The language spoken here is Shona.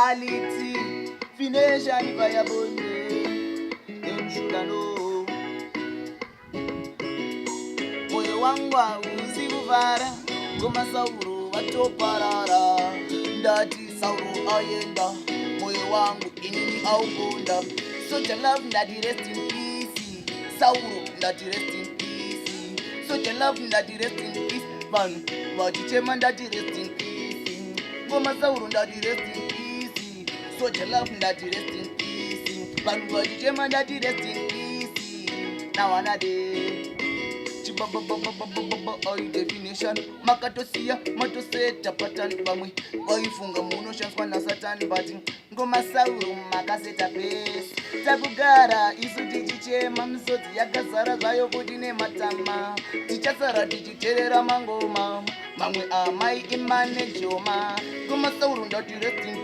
aliti fineshani vayabonde emshulano moyo wangu hauzi kuvara ngoma Sauro watoparara ndati Sauro ayenda moyo wangu inini augonda Soldier love ndati rest in peace Sauro ndati rest in peace Soldier love ndati rest in peace vanhu vachichema ndati rest in peace ngoma Sauro ndati rest in peace Soldier love ndati rest in peace vanhu vachichema ndati rest in peace now another oi definition makatosiya matoseta patani pamwe waifunga munoshanswa nasatani bati ngoma Sauro makaseta pesi takugara isu tichichema misodzi yakazara zvayo kuti nematama tichasara tichiterera mangoma mamwe amai imanejoma ngoma Sauro ndati rest in